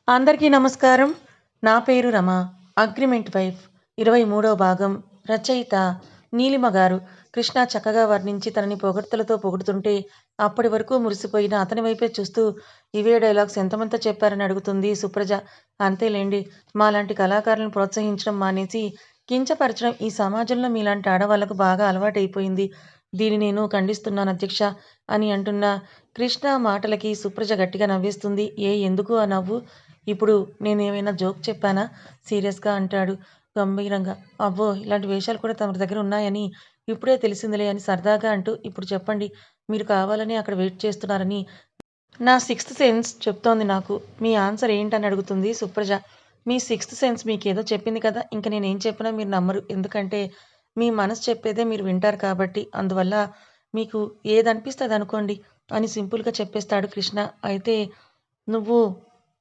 అందరికీ నమస్కారం. నా పేరు రమ. అగ్రిమెంట్ వైఫ్ 23వ భాగం. రచయిత నీలిమ గారు. కృష్ణ చక్కగా వర్ణించి తనని పొగడ్తలతో పొగుడుతుంటే అప్పటి వరకు మురిసిపోయిన అతని వైపే చూస్తూ ఇవే డైలాగ్స్ ఎంతమంతా చెప్పారని అడుగుతుంది సుప్రజ. అంతేలేండి, మాలాంటి కళాకారులను ప్రోత్సహించడం మానేసి కించపరచడం ఈ సమాజంలో మీలాంటి ఆడవాళ్లకు బాగా అలవాటైపోయింది. దీన్ని నేను ఖండిస్తున్నాను అధ్యక్ష అని అంటున్న కృష్ణ మాటలకి సుప్రజ గట్టిగా నవ్వేస్తుంది. ఎందుకు ఆ నవ్వు? ఇప్పుడు నేనేమైనా జోక్ చెప్పానా? సీరియస్‌గా అంటాడు గంభీరంగా. అబ్బో! ఇలాంటి వేషాలు కూడా తమరి దగ్గర ఉన్నాయని ఇప్పుడే తెలిసిందిలే అని సరదాగా అంటూ, ఇప్పుడు చెప్పండి, మీరు కావాలని అక్కడ వెయిట్ చేస్తున్నారని నా సిక్స్త్ సెన్స్ చెప్తోంది నాకు. మీ ఆన్సర్ ఏంటని అడుగుతుంది సుప్రజ. మీ సిక్స్త్ సెన్స్ మీకేదో చెప్పింది కదా! ఇంక నేనేం చెప్పినా మీరు నమ్మరు. ఎందుకంటే మీ మనసు చెప్పేదే మీరు వింటారు కాబట్టి. అందువల్ల మీకు ఏదనిపిస్తే అదనుకోండి అని సింపుల్‌గా చెప్పేస్తాడు కృష్ణ. అయితే నువ్వు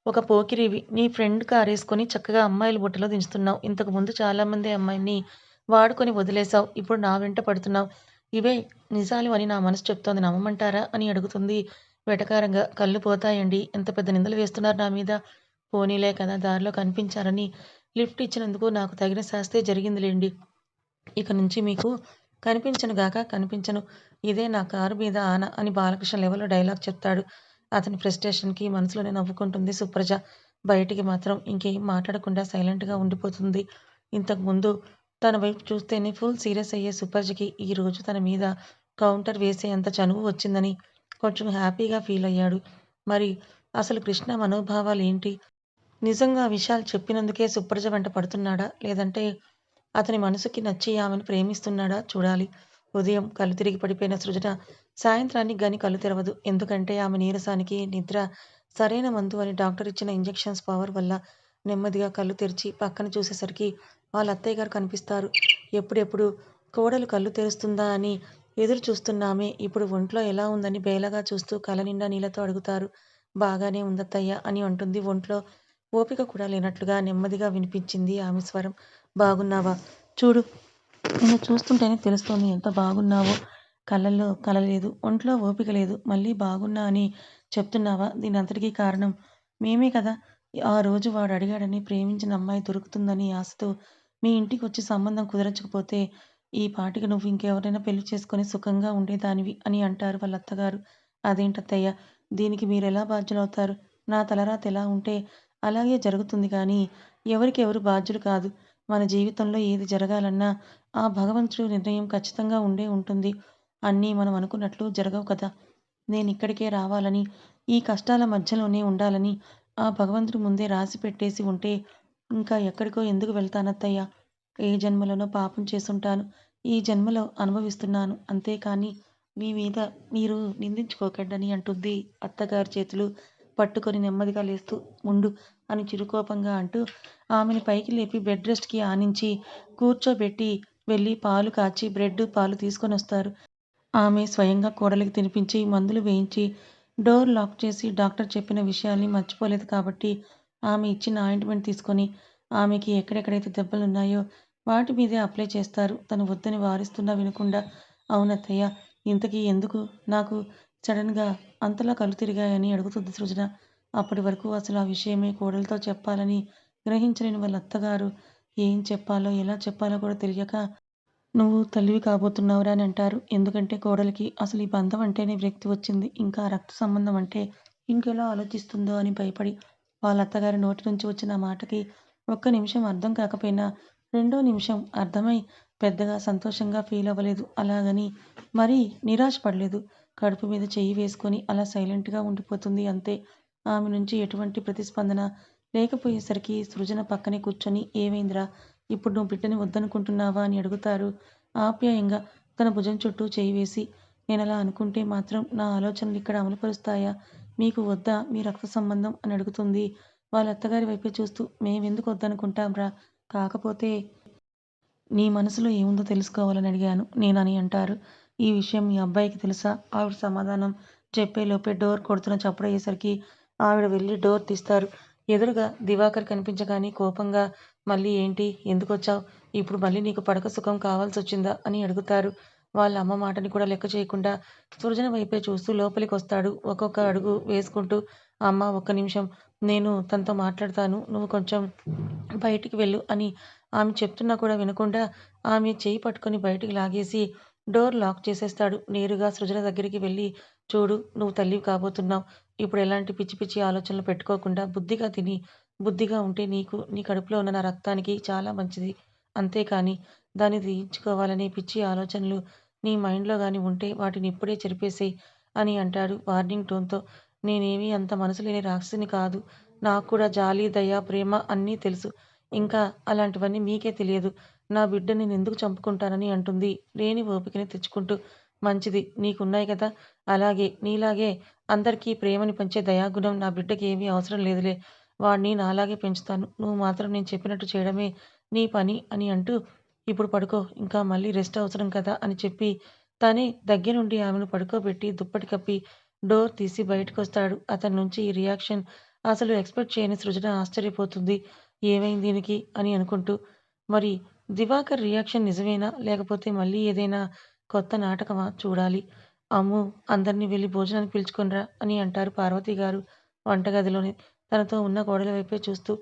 ఒక పోకిరివి. నీ ఫ్రెండ్ కారేసుకొని చక్కగా అమ్మాయిల బుట్టలో దించుతున్నావు. ఇంతకుముందు చాలామంది అమ్మాయిల్ని వాడుకొని వదిలేసావు. ఇప్పుడు నా వెంట పడుతున్నావు. ఇవే నిజాలు అని నా మనసు చెప్తోంది. నమ్మమంటారా అని అడుగుతుంది వెటకారంగా. కళ్ళు పోతాయండి. ఎంత పెద్ద నిందలు వేస్తున్నారు నా మీద. పోనీలే కదా, దారిలో కనిపించారని లిఫ్ట్ ఇచ్చినందుకు నాకు తగిన శాస్తే జరిగిందిలెండి. ఇక నుంచి మీకు కనిపించను గాక కనిపించను. ఇదే నా కారు మీద ఆన అని బాలకృష్ణ లెవెల్‌లో డైలాగ్ చెప్తాడు. అతని ఫ్రస్ట్రేషన్‌కి మనసులోనే నవ్వుకుంటుంది సుప్రజ. బయటికి మాత్రం ఇంకేం మాట్లాడకుండా సైలెంట్‌గా ఉండిపోతుంది. ఇంతకుముందు తన వైపు చూస్తేనే ఫుల్ సీరియస్ అయ్యే సుప్రజకి ఈరోజు తన మీద కౌంటర్ వేసేంత చనువు వచ్చిందని కొంచెం హ్యాపీగా ఫీల్ అయ్యాడు. మరి అసలు కృష్ణ మనోభావాలేంటి? నిజంగా ఆ విషయాలు చెప్పినందుకే సుప్రజ వెంట పడుతున్నాడా? లేదంటే అతని మనసుకి నచ్చి ఆమెను ప్రేమిస్తున్నాడా చూడాలి. ఉదయం కళ్ళు తిరిగి పడిపోయిన సృజన సాయంత్రానికి గాని కళ్ళు తెరవదు. ఎందుకంటే ఆమె నీరసానికి నిద్ర సరైన మందు అని డాక్టర్ ఇచ్చిన ఇంజెక్షన్స్ పవర్ వల్ల నెమ్మదిగా కళ్ళు తెరిచి పక్కన చూసేసరికి వాళ్ళ అత్తయ్య గారు కనిపిస్తారు. ఎప్పుడెప్పుడు కోడలు కళ్ళు తెరుస్తుందా అని ఎదురు చూస్తున్న ఆమె ఇప్పుడు ఒంట్లో ఎలా ఉందని బేలగా చూస్తూ కళ్ళ నిండా నీళ్లతో అడుగుతారు. బాగానే ఉందత్తయ్య అని అంటుంది. ఒంట్లో ఓపిక కూడా లేనట్లుగా నెమ్మదిగా వినిపించింది ఆమె స్వరం. బాగున్నావా? చూడు, నిన్ను చూస్తుంటేనే తెలుస్తోంది ఎంత బాగున్నావో. కళ్ళల్లో కల లేదు, ఒంట్లో ఓపిక లేదు. మళ్ళీ బాగున్నా అని చెప్తున్నావా? దీనంతటికీ కారణం మేమే కదా! ఆ రోజు వాడు అడిగాడని ప్రేమించిన అమ్మాయి దొరుకుతుందని ఆశతో మీ ఇంటికొచ్చి సంబంధం కుదరచకపోతే ఈ పాటికి నువ్వు ఇంకెవరైనా పెళ్లి చేసుకొని సుఖంగా ఉండేదానివి అని అంటారు వాళ్ళ అత్తగారు. అదేంటత్తయ్య, దీనికి మీరెలా బాధ్యులవుతారు? నా తలరాత ఎలా ఉంటే అలాగే జరుగుతుంది కానీ ఎవరికి ఎవరు బాధ్యులు కాదు. మన జీవితంలో ఏది జరగాలన్నా ఆ భగవంతుడి నిర్ణయం ఖచ్చితంగా ఉండే ఉంటుంది. అన్నీ మనం అనుకున్నట్లు జరగవు కదా! నేనిక్కడికే రావాలని, ఈ కష్టాల మధ్యలోనే ఉండాలని ఆ భగవంతుడు ముందే రాసి పెట్టేసి ఉంటే ఇంకా ఎక్కడికో ఎందుకు వెళ్తానత్తయ్య? ఏ జన్మలోనో పాపం చేసుంటాను. ఈ జన్మలో అనుభవిస్తున్నాను. అంతేకానీ మీ మీద మీరు నిందించుకోకండని అంటుంది అత్తగారి చేతులు పట్టుకొని నెమ్మదిగా లేస్తూ. ఉండు అని చిరుకోపంగా అంటూ ఆమెని పైకి లేపి బెడ్ రెస్ట్‌కి ఆనించి కూర్చోబెట్టి వెళ్ళి పాలు కాచి బ్రెడ్, పాలు తీసుకొనొస్తారు. ఆమె స్వయంగా కోడలికి తినిపించి, మందులు వేయించి, డోర్ లాక్ చేసి డాక్టర్ చెప్పిన విషయాల్ని మర్చిపోలేదు కాబట్టి ఆమె ఇచ్చిన ఆయింట్‌మెంట్ తీసుకొని ఆమెకి ఎక్కడెక్కడైతే దెబ్బలున్నాయో వాటి మీదే అప్లై చేస్తారు. తను వద్దని వారిస్తున్నా వినకుండా. అవునత్తయ్య, ఇంతకీ ఎందుకు నాకు సడెన్‌గా అంతలా కళ్ళు తిరిగాయని అడుగుతుంది సృజన. అప్పటి వరకు అసలు ఆ విషయమే కోడలితో చెప్పాలని గ్రహించలేని వాళ్ళ అత్తగారు ఏం చెప్పాలో, ఎలా చెప్పాలో కూడా తెలియక నువ్వు తల్లివి కాబోతున్నావురా అని అంటారు. ఎందుకంటే కోడలికి అసలు ఈ బంధం అంటేనే విరక్తి వచ్చింది. ఇంకా రక్త సంబంధం అంటే ఇంకెలా ఆలోచిస్తుందో అని భయపడి. వాళ్ళ అత్తగారి నోటి నుంచి వచ్చిన ఆ మాటకి ఒక్క నిమిషం అర్థం కాకపోయినా రెండో నిమిషం అర్థమై పెద్దగా సంతోషంగా ఫీల్ అవ్వలేదు. అలాగని మరీ నిరాశ పడలేదు. కడుపు మీద చెయ్యి వేసుకొని అలా సైలెంట్‌గా ఉండిపోతుంది అంతే. ఆమె నుంచి ఎటువంటి ప్రతిస్పందన లేకపోయేసరికి సృజన పక్కనే కూర్చొని ఏమైందిరా? ఇప్పుడు నువ్వు బిడ్డని వద్దనుకుంటున్నావా అని అడుగుతారు ఆప్యాయంగా తన భుజం చుట్టూ చేయి వేసి. నేనలా అనుకుంటే మాత్రం నా ఆలోచనలు ఇక్కడ అమలుపరుస్తాయా? మీకు వద్దా మీ రక్త సంబంధం అని అడుగుతుంది వాళ్ళ అత్తగారి వైపే చూస్తూ. మేమెందుకు వద్దనుకుంటాంరా? కాకపోతే నీ మనసులో ఏముందో తెలుసుకోవాలని అడిగాను నేనని అంటారు. ఈ విషయం మీ అబ్బాయికి తెలుసా? ఆవిడ సమాధానం చెప్పేలోపే డోర్ కొడుతున్న చప్పుడయ్యేసరికి ఆవిడ వెళ్ళి డోర్ తీస్తారు. ఎదురుగా దివాకర్ కనిపించగానే కోపంగా మళ్ళీ ఏంటి? ఎందుకొచ్చావు? ఇప్పుడు మళ్ళీ నీకు పడక సుఖం కావాల్సొచ్చిందా? అని అడుగుతారు. వాళ్ళ అమ్మ మాటని కూడా లెక్క చేయకుండా సృజన వైపే చూస్తూ లోపలికొస్తాడు ఒక్కొక్క అడుగు వేసుకుంటూ. అమ్మా, ఒక్క నిమిషం. నేను తనతో మాట్లాడతాను. నువ్వు కొంచెం బయటికి వెళ్ళు అని ఆమె చెప్తున్నా కూడా వినకుండా ఆమె చెయ్యి పట్టుకొని బయటికి లాగేసి డోర్ లాక్ చేసేస్తాడు. నేరుగా సృజన దగ్గరికి వెళ్ళి, చూడు నువ్వు తల్లివి కాబోతున్నావు. ఇప్పుడు ఎలాంటి పిచ్చి పిచ్చి ఆలోచనలు పెట్టుకోకుండా బుద్ధిగా తిని, బుద్ధిగా ఉంటే నీకు, నీ కడుపులో ఉన్న నా రక్తానికి చాలా మంచిది. అంతేకానీ దాన్ని తీయించుకోవాలనే పిచ్చి ఆలోచనలు నీ మైండ్‌లో గాని ఉంటే వాటిని ఇప్పుడే చెరిపేసేయ్ అని అంటాడు వార్నింగ్ టోన్‌తో. నేనేమీ అంత మనసు లేని రాక్షసిని కాదు. నాకు కూడా జాలి, దయ, ప్రేమ అన్నీ తెలుసు. ఇంకా అలాంటివన్నీ మీకే తెలియదు. నా బిడ్డని నేనెందుకు చంపుకుంటానని అంటుంది లేని ఓపికని తెచ్చుకుంటూ. మంచిది నీకున్నాయి కదా! అలాగే నీలాగే అందరికీ ప్రేమని పంచే దయాగుణం నా బిడ్డకి ఏమీ అవసరం లేదులే. వాడిని నాలాగే పెంచుతాను. నువ్వు మాత్రం నేను చెప్పినట్టు చేయడమే నీ పని అని అంటూ, ఇప్పుడు పడుకో ఇంకా మళ్ళీ రెస్ట్ అవసరం కదా అని చెప్పి తనే దగ్గరుండి ఆమెను పడుకోబెట్టి దుప్పటి కప్పి డోర్ తీసి బయటకొస్తాడు. అతని నుంచి ఈ రియాక్షన్ అసలు ఎక్స్‌పెక్ట్ చేయని సృజన ఆశ్చర్యపోతుంది. ఏమైంది దీనికి అని అనుకుంటూ. మరి దివాకర్ రియాక్షన్ నిజమేనా? లేకపోతే మళ్ళీ ఏదైనా కొత్త నాటకమా? చూడాలి. అమ్మో! అందరిని వెళ్లి భోజనానికి పిలుచుకొనిరా అని అంటారు పార్వతి గారు వంటగదిలోనే. తనతో ఉన్న కోడలి వైపే చూస్తూ.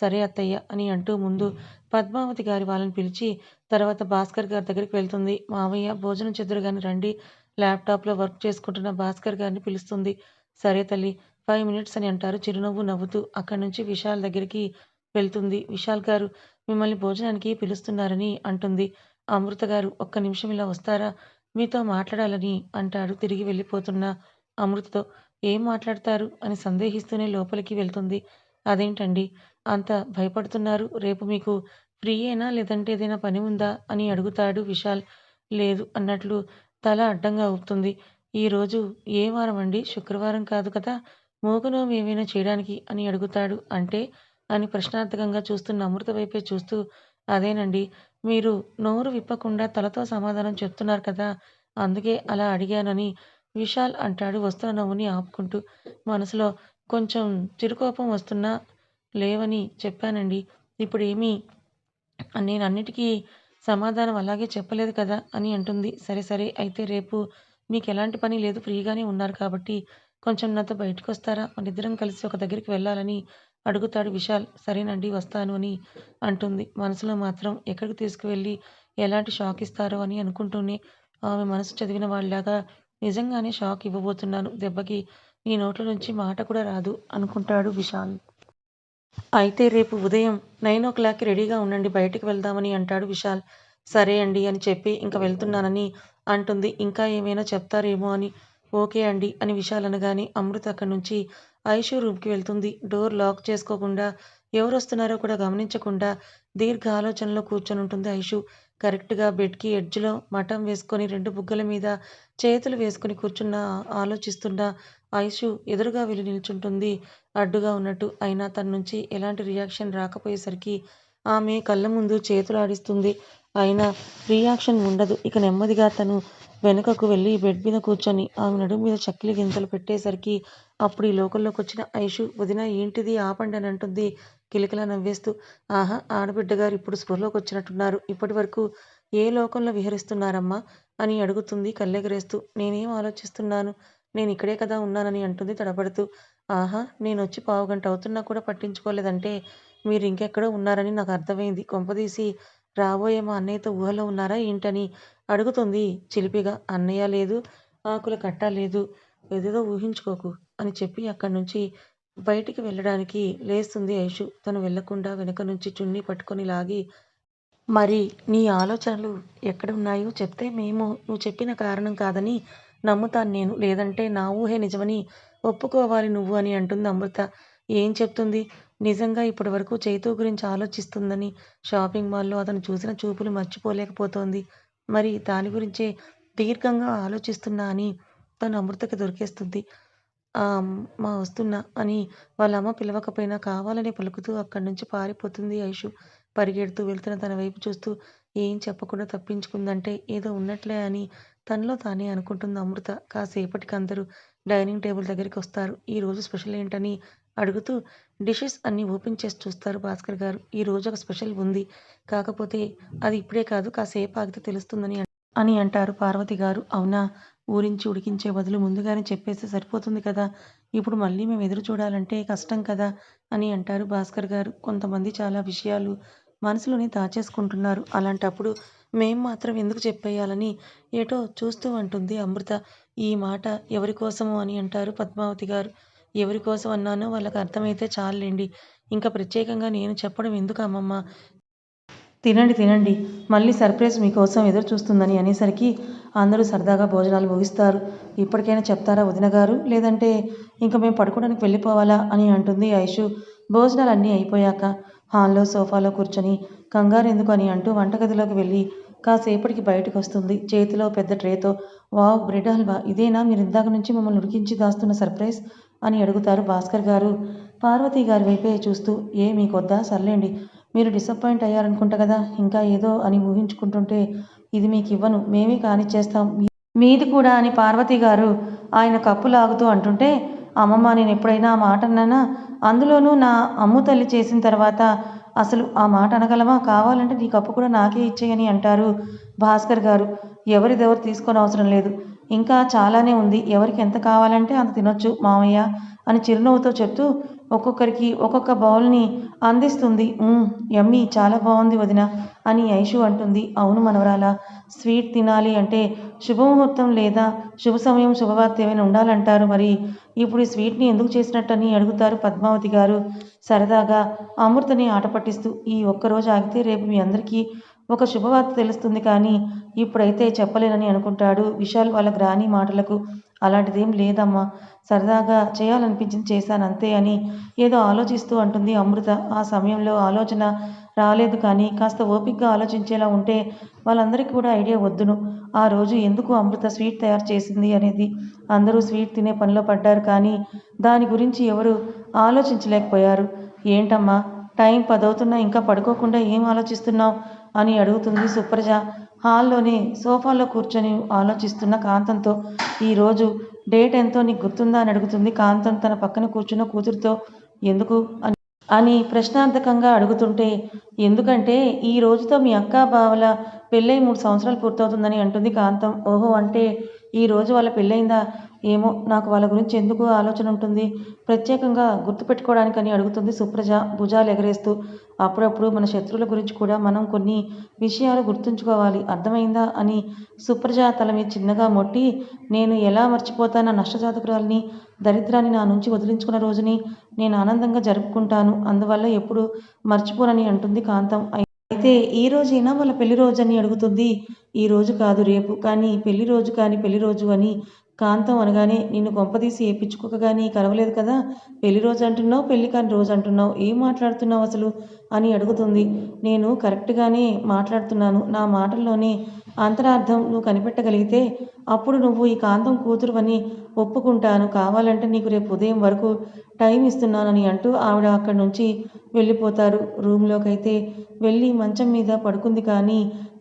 సరే అత్తయ్య అని అంటూ ముందు పద్మావతి గారి వాళ్ళని పిలిచి తర్వాత భాస్కర్ గారి దగ్గరికి వెళ్తుంది. మావయ్య భోజనం చేద్దురుగాని రండి. ల్యాప్‌టాప్‌లో వర్క్ చేసుకుంటున్న భాస్కర్ గారిని పిలుస్తుంది. సరే తల్లి 5 మినిట్స్ అని అంటారు చిరునవ్వు నవ్వుతూ. అక్కడి నుంచి విశాల్ దగ్గరికి వెళ్తుంది. విశాల్ గారు మిమ్మల్ని భోజనానికి పిలుస్తున్నారని అంటుంది. అమృత గారు ఒక్క నిమిషం ఇలా వస్తారా? మీతో మాట్లాడాలని అంటాడు తిరిగి వెళ్ళిపోతున్న అమృతతో. ఏం మాట్లాడతారు? అని సందేహిస్తూనే లోపలికి వెళ్తుంది. అదేంటండి అంత భయపడుతున్నారు? రేపు మీకు ఫ్రీయేనా? లేదంటే ఏదైనా పని ఉందా? అని అడుగుతాడు విశాల్. లేదు అన్నట్లు తల అడ్డంగా ఊపుతుంది. ఈరోజు ఏ వారమండి? శుక్రవారం కాదు కదా! మూగనోము ఏమైనా చేయడానికి అని అడుగుతాడు. అంటే? అని ప్రశ్నార్థకంగా చూస్తున్న అమృత వైపే చూస్తూ అదేనండి. మీరు నోరు విప్పకుండా తలతో సమాధానం చెప్తున్నారు కదా! అందుకే అలా అడిగానని విశాల్ అంటాడు వస్తున్న నవ్వుని ఆపుకుంటూ. మనసులో కొంచెం చిరుకోపం వస్తున్నా లేవని చెప్పానండి. ఇప్పుడేమీ నేనన్నిటికీ సమాధానం అలాగే చెప్పలేదు కదా! అని అంటుంది. సరే, సరే అయితే రేపు మీకెలాంటి పని లేదు ఫ్రీగానే ఉన్నారు కాబట్టి కొంచెం నాతో బయటికొస్తారా? మనిద్దరం కలిసి ఒక దగ్గరికి వెళ్ళాలని అడుగుతాడు విశాల్. సరేనండి వస్తాను అని అంటుంది. మనసులో మాత్రం ఎక్కడికి తీసుకువెళ్ళి ఎలాంటి షాక్ ఇస్తారో అని అనుకుంటూనే ఆమె మనసు చదివిన వాళ్ళలాగా నిజంగానే షాక్ ఇవ్వబోతున్నాను. దెబ్బకి నీ నోట్లో నుంచి మాట కూడా రాదు అనుకుంటాడు విశాల్. అయితే రేపు ఉదయం 9:00కి రెడీగా ఉండండి బయటికి వెళ్దామని అంటాడు విశాల్. సరే అండి అని చెప్పి ఇంక వెళ్తున్నానని అంటుంది. ఇంకా ఏమైనా చెప్తారేమో అని. ఓకే అండి అని విశాల్ అనగానే అమృత అక్కడి నుంచి ఐషు రూమ్‌కి వెళ్తుంది. డోర్ లాక్ చేసుకోకుండా ఎవరొస్తున్నారో కూడా గమనించకుండా దీర్ఘ ఆలోచనలో కూర్చొనుంటుంది ఐషు. కరెక్ట్‌గా బెడ్‌కి ఎడ్జ్‌లో మఠం వేసుకొని 2 బుగ్గల మీద చేతులు వేసుకొని కూర్చున్న ఆలోచిస్తున్న ఐషు ఎదురుగా వెళ్లి నిల్చుంటుంది. అడ్డుగా ఉన్నట్టు. అయినా తన నుంచి ఎలాంటి రియాక్షన్ రాకపోయేసరికి ఆమె కళ్ళ ముందు చేతులాడిస్తుంది. అయినా రియాక్షన్ ఉండదు. ఇక నెమ్మదిగా తను వెనుకకు వెళ్ళి బెడ్ మీద కూర్చొని ఆమె నడుము మీద చక్కిలి గింతలు పెట్టేసరికి అప్పుడు ఈ లోకంలోకొచ్చిన ఐషు వదినా ఏంటిది ఆపండి అని అంటుంది కిలకిలా నవ్వేస్తూ. ఆహా! ఆడబిడ్డగారు ఇప్పుడు స్పృహలోకొచ్చినట్టున్నారు. ఇప్పటివరకు ఏ లోకంలో విహరిస్తున్నారమ్మా? అని అడుగుతుంది కళ్ళెగరేస్తూ. నేనేం ఆలోచిస్తున్నాను? నేనిక్కడే కదా ఉన్నానని అంటుంది తడబడుతూ. ఆహా! నేనొచ్చి పావుగంట అవుతున్నా కూడా పట్టించుకోలేదంటే మీరింకెక్కడో ఉన్నారని నాకర్థమైంది. కొంపదీసి రాబోయే మా అన్నయ్యతో ఊహలో ఉన్నారా ఏంటని అడుగుతుంది చిలిపిగా. అన్నయ్య లేదు, ఆకుల కట్ట లేదు. ఏదేదో ఊహించుకోకు అని చెప్పి అక్కడ్నుంచి బయటికి వెళ్ళడానికి లేస్తుంది ఐషు. తను వెళ్ళకుండా వెనక నుంచి చున్నీ పట్టుకొని లాగి మరి నీ ఆలోచనలు ఎక్కడున్నాయో చెప్తే నువ్వు చెప్పిన కారణం కాదని నమ్ముతాను నేను. లేదంటే నా ఊహే నిజమని ఒప్పుకోవాలి నువ్వు అని అంటుంది అమృత. ఏం చెప్తుంది? నిజంగా ఇప్పటివరకు చైతూ గురించి ఆలోచిస్తుందని షాపింగ్ మాల్‌లో అతను చూసిన చూపులు మర్చిపోలేకపోతోంది. మరి దాని గురించే దీర్ఘంగా ఆలోచిస్తున్నా అని తను అమృతకి దొరికేస్తుంది. అమ్మ వస్తున్నా అని వాళ్ళమ్మ పిలవకపోయినా కావాలని పలుకుతూ అక్కడి నుంచి పారిపోతుంది ఐషు. పరిగెడుతూ వెళ్తున్న తన వైపు చూస్తూ ఏం చెప్పకుండా తప్పించుకుందంటే ఏదో ఉన్నట్లే అని తనలో తానే అనుకుంటుంది అమృత. కాసేపటికి అందరూ డైనింగ్ టేబుల్ దగ్గరికొస్తారు. ఈరోజు స్పెషల్ ఏంటని అడుగుతూ డిషెస్ అన్నీ ఓపెన్ చేసి చూస్తారు భాస్కర్ గారు. ఈరోజు ఒక స్పెషల్ ఉంది. కాకపోతే అది ఇప్పుడే కాదు కాసేపు ఆగితే తెలుస్తుందని అని అంటారు పార్వతి గారు. అవునా? ఊరించి ఉడికించే బదులు ముందుగానే చెప్పేస్తే సరిపోతుంది కదా! ఇప్పుడు మళ్ళీ మేము ఎదురు చూడాలంటే కష్టం కదా అని అంటారు భాస్కర్ గారు. కొంతమంది చాలా విషయాలు మనసులోనే దాచేసుకుంటున్నారు. అలాంటప్పుడు మేం మాత్రం ఎందుకు చెప్పేయాలని ఏటో చూస్తూ అంటుంది అమృత. ఈ మాట ఎవరి కోసమో అని అంటారు పద్మావతి గారు. ఎవరి కోసం అన్నానో వాళ్ళకి అర్థమైతే చాలులేండి. ఇంకా ప్రత్యేకంగా నేను చెప్పడం ఎందుకు అమ్మమ్మ? తినండి తినండి, మళ్ళీ సర్ప్రైజ్ మీకోసం ఎదురు చూస్తుందని అనేసరికి అందరూ సరదాగా భోజనాలు ముగిస్తారు. ఇప్పటికైనా చెప్తారా వదిన గారు, లేదంటే ఇంక మేము పడుకోవడానికి వెళ్ళిపోవాలా అని అంటుంది ఐషు. భోజనాలన్నీ అయిపోయాక హాల్లో సోఫాలో కూర్చొని కంగారు ఎందుకు అని అంటూ వంటగదిలోకి వెళ్ళి కాసేపటికి బయటకు వస్తుంది చేతిలో పెద్ద ట్రేతో. వావ్, బ్రెడ్ హల్వా ఇదేనా మీరు ఇందాక నుంచి మమ్మల్ని ఉడికించి దాస్తున్న సర్ప్రైజ్ అని అడుగుతారు భాస్కర్ గారు పార్వతి గారి వైపే చూస్తూ. ఏ మీకొద్దా, సర్లేండి, మీరు డిసప్పాయింట్ అయ్యారనుకుంటా కదా, ఇంకా ఏదో అని ఊహించుకుంటుంటే ఇది మీకు ఇవ్వను, మేమే కానిచ్చేస్తాం మీది కూడా అని పార్వతి గారు ఆయన కప్పు లాగుతూ అంటుంటే, అమ్మమ్మ నేను ఎప్పుడైనా ఆ మాట అన్నానా? అందులోనూ నా అమ్ము తల్లి చేసిన తర్వాత అసలు ఆ మాట అనగలమా? కావాలంటే నీ కప్పు కూడా నాకే ఇచ్చేయని అంటారు భాస్కర్ గారు. ఎవరిదెవరు తీసుకొని అవసరం లేదు, ఇంకా చాలానే ఉంది, ఎవరికి ఎంత కావాలంటే అంత తినొచ్చు మామయ్య అని చిరునవ్వుతో చెప్తూ ఒక్కొక్కరికి ఒక్కొక్క బౌల్ని అందిస్తుంది. యమ్మీ, చాలా బాగుంది వదిన అని ఐషు అంటుంది. అవును మనవరాలా, స్వీట్ తినాలి అంటే శుభముహూర్తం లేదా శుభ సమయం శుభవార్త ఏమైనా ఉండాలంటారు. మరి ఇప్పుడు ఈ స్వీట్ని ఎందుకు చేసినట్టని అడుగుతారు పద్మావతి గారు సరదాగా అమృతని ఆట పట్టిస్తూ. ఈ ఒక్కరోజు ఆగితే రేపు మీ అందరికీ ఒక శుభవార్త తెలుస్తుంది, కానీ ఇప్పుడైతే చెప్పలేనని అనుకుంటాడు విశాల్ వాళ్ళ గ్రాని మాటలకు. అలాంటిదేం లేదమ్మా, సరదాగా చేయాలనిపించింది చేశాను అంతే అని ఏదో ఆలోచిస్తూ అంటుంది అమృత. ఆ సమయంలో ఆలోచన రాలేదు, కానీ కాస్త ఓపికగా ఆలోచించేలా ఉంటే వాళ్ళందరికీ కూడా ఐడియా వద్దును. ఆ రోజు ఎందుకు అమృత స్వీట్ తయారు చేసింది అనేది. అందరూ స్వీట్ తినే పనిలో పడ్డారు, కానీ దాని గురించి ఎవరు ఆలోచించలేకపోయారు. ఏంటమ్మా, టైం 10 అవుతున్నా ఇంకా పడుకోకుండా ఏం ఆలోచిస్తున్నావు అని అడుగుతుంది సుప్రజ హాల్లోనే సోఫాలో కూర్చొని ఆలోచిస్తున్న కాంతంతో. ఈరోజు డేట్ ఎంతో నీకు గుర్తుందా అని అడుగుతుంది కాంతం తన పక్కన కూర్చున్న కూతురుతో. ఎందుకు అని ప్రశ్నార్థకంగా అడుగుతుంటే, ఎందుకంటే ఈ రోజుతో మీ అక్క బావల పెళ్ళై 3 సంవత్సరాలు పూర్తవుతుందని అంటుంది కాంతం. ఓహో, అంటే ఈ రోజు వాళ్ళ పెళ్ళయిందా? ఏమో, నాకు వాళ్ళ గురించి ఎందుకు ఆలోచన ఉంటుంది ప్రత్యేకంగా గుర్తుపెట్టుకోవడానికని అడుగుతుంది సుప్రజ భుజాలు ఎగరేస్తూ. అప్పుడప్పుడు మన శత్రువుల గురించి కూడా మనం కొన్ని విషయాలు గుర్తుంచుకోవాలి, అర్థమైందా అని సుప్రజ తల మీద చిన్నగా మొట్టి, నేను ఎలా మర్చిపోతానా నష్టజాతకురాలిని, దరిద్రాన్ని నా నుంచి వదిలించుకున్న రోజుని నేను ఆనందంగా జరుపుకుంటాను, అందువల్ల ఎప్పుడు మర్చిపోనని అంటుంది కాంతం. అయితే ఈ రోజైనా వాళ్ళ పెళ్లి రోజు అని అడుగుతుంది. ఈ రోజు కాదు రేపు, కానీ పెళ్లి రోజు కాని పెళ్లి రోజు అని కాంతం అనగానే, నిన్ను కొంపదీసి ఏ పిచ్చుకోక గానీ కలవలేదు కదా, పెళ్లి రోజు అంటున్నావు, పెళ్లి కాని రోజు అంటున్నావు, ఏం మాట్లాడుతున్నావు అసలు అని అడుగుతుంది. నేను కరెక్ట్గానే మాట్లాడుతున్నాను, నా మాటల్లోనే అంతరార్థం నువ్వు కనిపెట్టగలిగితే అప్పుడు నువ్వు ఈ కాంతం కూతురు అని ఒప్పుకుంటాను, కావాలంటే నీకు రేపు ఉదయం వరకు టైం ఇస్తున్నానని అంటూ ఆవిడ అక్కడి నుంచి వెళ్ళిపోతారు. రూమ్లోకైతే వెళ్ళి మంచం మీద పడుకుంది, కానీ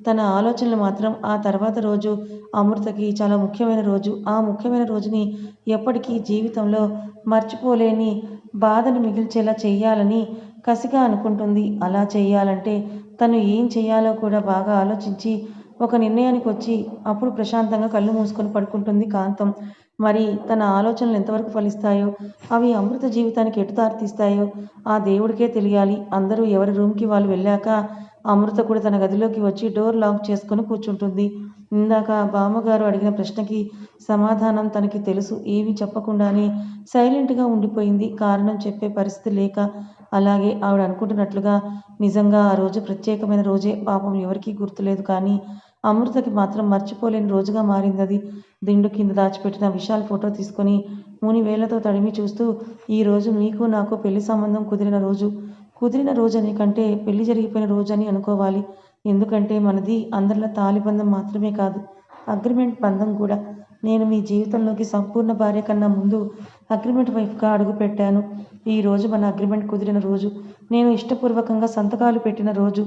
తన ఆలోచనలు మాత్రం ఆ తర్వాత రోజు అమృతకి చాలా ముఖ్యమైన రోజు. ఆ ముఖ్యమైన రోజుని ఎప్పటికీ జీవితంలో మర్చిపోలేని బాధను మిగిల్చేలా చెయ్యాలని కసిగా అనుకుంటుంది. అలా చెయ్యాలంటే తను ఏం చెయ్యాలో కూడా బాగా ఆలోచించి ఒక నిర్ణయానికి వచ్చి అప్పుడు ప్రశాంతంగా కళ్ళు మూసుకొని పడుకుంటుంది కాంతం. మరి తన ఆలోచనలు ఎంతవరకు ఫలిస్తాయో, అవి అమృత జీవితానికి ఎటు దారి తీస్తాయో ఆ దేవుడికే తెలియాలి. అందరూ ఎవరి రూమ్కి వాళ్ళు వెళ్ళాక అమృత కూడా తన గదిలోకి వచ్చి డోర్ లాక్ చేసుకొని కూర్చుంటుంది. ఇందాక బామ్మగారు అడిగిన ప్రశ్నకి సమాధానం తనకి తెలుసు. ఏమీ చెప్పకుండానే సైలెంట్గా ఉండిపోయింది, కారణం చెప్పే పరిస్థితి లేక. అలాగే ఆవిడ అనుకుంటున్నట్లుగా నిజంగా ఆ రోజు ప్రత్యేకమైన రోజే, పాపం ఎవరికీ గుర్తులేదు, కానీ అమృతకి మాత్రం మర్చిపోలేని రోజుగా మారిందది. దిండు కింద దాచిపెట్టిన విశాల్ ఫోటో తీసుకొని ముని వేళ్లతో తడిమి చూస్తూ, ఈరోజు మీకు నాకు పెళ్లి సంబంధం కుదిరిన రోజని కంటే పెళ్లి జరిగిపోయిన రోజని అనుకోవాలి. ఎందుకంటే మనది అందరిలా తాళిబంధం మాత్రమే కాదు, అగ్రిమెంట్ బంధం కూడా. నేను మీ జీవితంలోకి సంపూర్ణ భార్య కన్నా ముందు అగ్రిమెంట్ వైఫ్గా అడుగుపెట్టాను. ఈరోజు మన అగ్రిమెంట్ కుదిరిన రోజు, నేను ఇష్టపూర్వకంగా సంతకాలు పెట్టిన రోజు,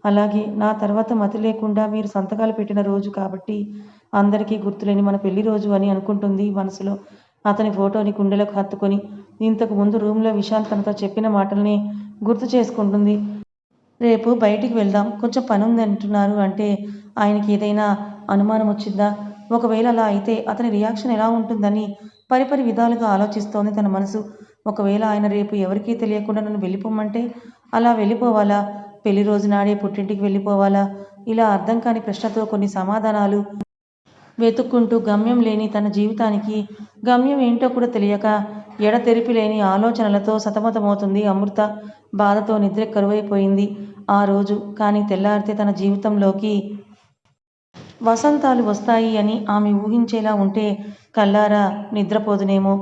అలాగే నా తర్వాత మతి లేకుండా మీరు సంతకాలు పెట్టిన రోజు. కాబట్టి అందరికీ గుర్తులేని మన పెళ్లి రోజు అని అనుకుంటుంది మనసులో. అతని ఫోటోని గుండెలకు హత్తుకొని ఇంతకు ముందు రూమ్లో విశాల్ తనతో చెప్పిన మాటల్ని గుర్తు చేసుకుంటుంది. రేపు బయటికి వెళ్దాం, కొంచెం పనుంది అంటున్నారు అంటే ఆయనకి ఏదైనా అనుమానం వచ్చిందా? ఒకవేళ అలా అయితే అతని రియాక్షన్ ఎలా ఉంటుందని పరిపరి విధాలుగా ఆలోచిస్తోంది తన మనసు. ఒకవేళ ఆయన రేపు ఎవరికీ తెలియకుండా నన్ను వెళ్ళిపోమ్మంటే అలా వెళ్ళిపోవాలా? పెళ్లి రోజు నాడే పుట్టింటికి వెళ్ళిపోవాలా? ఇలా అర్థం కాని ప్రశ్నతో కొన్ని సమాధానాలు వెతుక్కుంటూ గమ్యం లేని తన జీవితానికి గమ్యం ఏంటో కూడా తెలియక ఎడతెరిపి లేని ఆలోచనలతో సతమతమవుతుంది అమృత. బాధతో నిద్ర కరువైపోయింది ఆ రోజు. కానీ తెల్లారితే తన జీవితంలోకి వసంతాలు వస్తాయి అని ఆమె ఊహించేలా ఉంటే కల్లారా నిద్రపోదునేమో.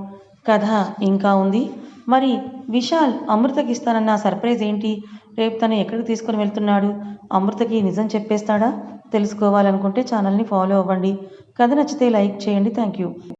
కథ ఇంకా ఉంది. మరి విశాల్ అమృతకి ఇస్తానన్న సర్ప్రైజ్ ఏంటి? రేపు తను ఎక్కడికి తీసుకుని వెళ్తున్నాడు? అమృతకి నిజం చెప్పేస్తాడా? తెలుసుకోవాలనుకుంటే ఛానల్ని ఫాలో అవ్వండి. కథ నచ్చితే లైక్ చేయండి. Thank you.